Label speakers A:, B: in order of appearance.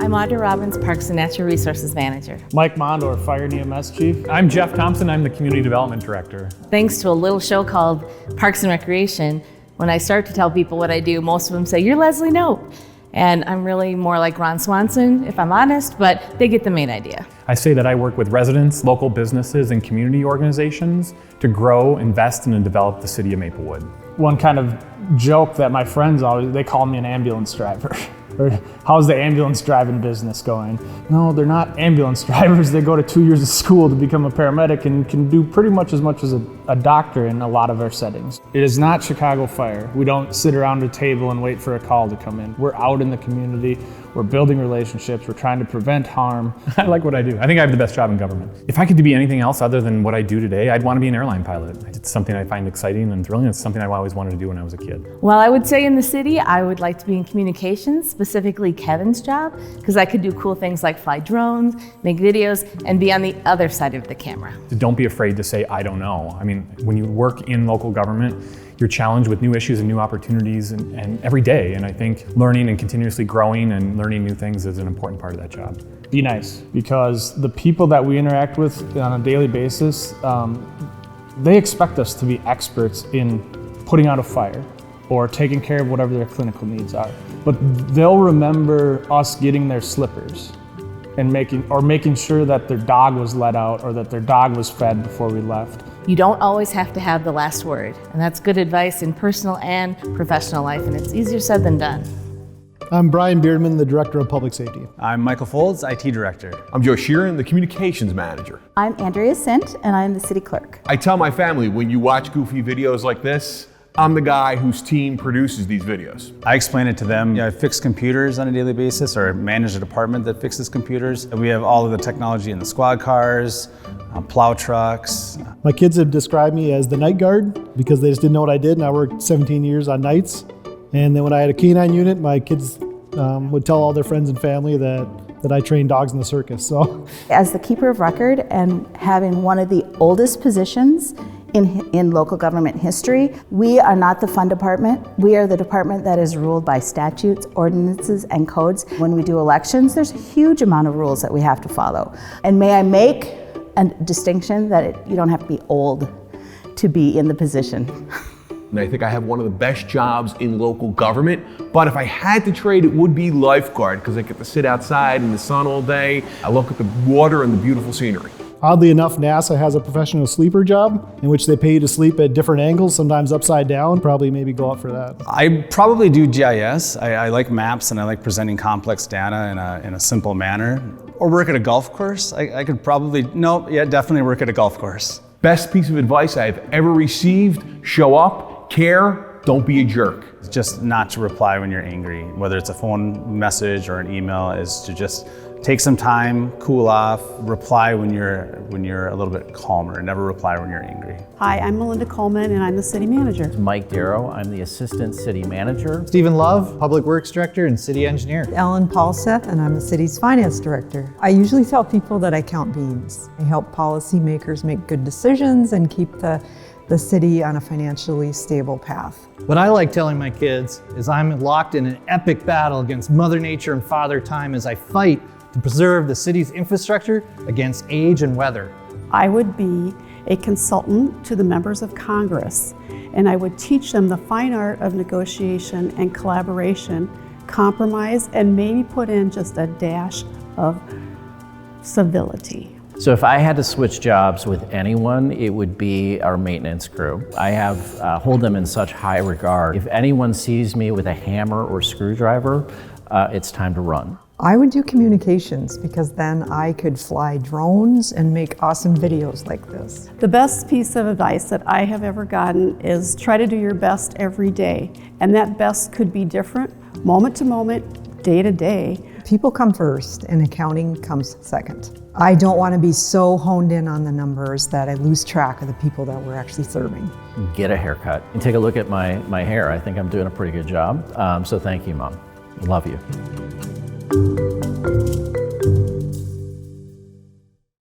A: I'm Audra Robbins, Parks and Natural Resources Manager.
B: Mike Mondor, Fire and EMS Chief.
C: I'm Jeff Thompson, I'm the Community Development Director.
A: Thanks to a little show called Parks and Recreation, when I start to tell people what I do, most of them say, "You're Leslie Knope." And I'm really more like Ron Swanson, if I'm honest, but they get the main idea.
C: I say that I work with residents, local businesses, and community organizations to grow, invest in, and develop the city of Maplewood.
B: One kind of joke that my friends always, they call me an ambulance driver. Or, how's the ambulance driving business going? No, they're not ambulance drivers. They go to 2 years of school to become a paramedic and can do pretty much as a doctor in a lot of our settings. It is not Chicago Fire. We don't sit around a table and wait for a call to come in. We're out in the community. We're building relationships. We're trying to prevent harm.
C: I like what I do. I think I have the best job in government. If I could be anything else other than what I do today, I'd want to be an airline pilot. It's something I find exciting and thrilling. It's something I always wanted to do when I was a kid.
A: Well, I would say in the city, I would like to be in communications, specifically Kevin's job, because I could do cool things like fly drones, make videos, and be on the other side of the camera.
C: Don't be afraid to say, I don't know. I mean, when you work in local government, you're challenged with new issues and new opportunities and every day. And I think learning and continuously growing and learning new things is an important part of that job.
B: Be nice, because the people that we interact with on a daily basis, they expect us to be experts in putting out a fire or taking care of whatever their clinical needs are. But they'll remember us getting their slippers and making sure that their dog was let out or that their dog was fed before we left.
A: You don't always have to have the last word, and that's good advice in personal and professional life, and it's easier said than done.
D: I'm Brian Beardman, the Director of Public Safety.
E: I'm Michael Folds, IT Director.
F: I'm Joe Sheeran, the Communications Manager.
G: I'm Andrea Sint, and I'm the City Clerk.
F: I tell my family, when you watch goofy videos like this, I'm the guy whose team produces these videos.
E: I explain it to them. I fix computers on a daily basis or manage a department that fixes computers. We have all of the technology in the squad cars, plow trucks.
D: My kids have described me as the night guard because they just didn't know what I did, and I worked 17 years on nights. And then when I had a canine unit, my kids would tell all their friends and family that I trained dogs in the circus. So,
G: as the keeper of record and having one of the oldest positions in local government history, we are not the fun department. We are the department that is ruled by statutes, ordinances, and codes. When we do elections, there's a huge amount of rules that we have to follow. And may I make a distinction that you don't have to be old to be in the position.
F: And I think I have one of the best jobs in local government, but if I had to trade, it would be lifeguard, because I get to sit outside in the sun all day. I look at the water and the beautiful scenery.
D: Oddly enough, NASA has a professional sleeper job in which they pay you to sleep at different angles, sometimes upside down. Probably maybe go out for that.
E: I probably do GIS. I like maps and I like presenting complex data in a simple manner. Or work at a golf course. I could probably, definitely work at a golf course.
F: Best piece of advice I have ever received: show up, care, don't be a jerk.
E: Just not to reply when you're angry, whether it's a phone message or an email, is to just take some time, cool off, reply when you're a little bit calmer, and never reply when you're angry.
H: Hi, I'm Melinda Coleman, and I'm the City Manager.
I: Mike Darrow, I'm the Assistant City Manager.
J: Stephen Love, Public Works Director and City Engineer.
K: Ellen Paulseth, and I'm the city's Finance Director. I usually tell people that I count beans. I help policymakers make good decisions and keep the city on a financially stable path.
J: What I like telling my kids is I'm locked in an epic battle against Mother Nature and Father Time as I fight to preserve the city's infrastructure against age and weather.
H: I would be a consultant to the members of Congress, and I would teach them the fine art of negotiation and collaboration, compromise, and maybe put in just a dash of civility.
I: So if I had to switch jobs with anyone, it would be our maintenance crew. I hold them in such high regard. If anyone sees me with a hammer or screwdriver, it's time to run.
K: I would do communications because then I could fly drones and make awesome videos like this.
H: The best piece of advice that I have ever gotten is try to do your best every day. And that best could be different, moment to moment, day to day.
K: People come first and accounting comes second. I don't want to be so honed in on the numbers that I lose track of the people that we're actually serving.
I: Get a haircut and take a look at my hair. I think I'm doing a pretty good job. So thank you, Mom. Love you.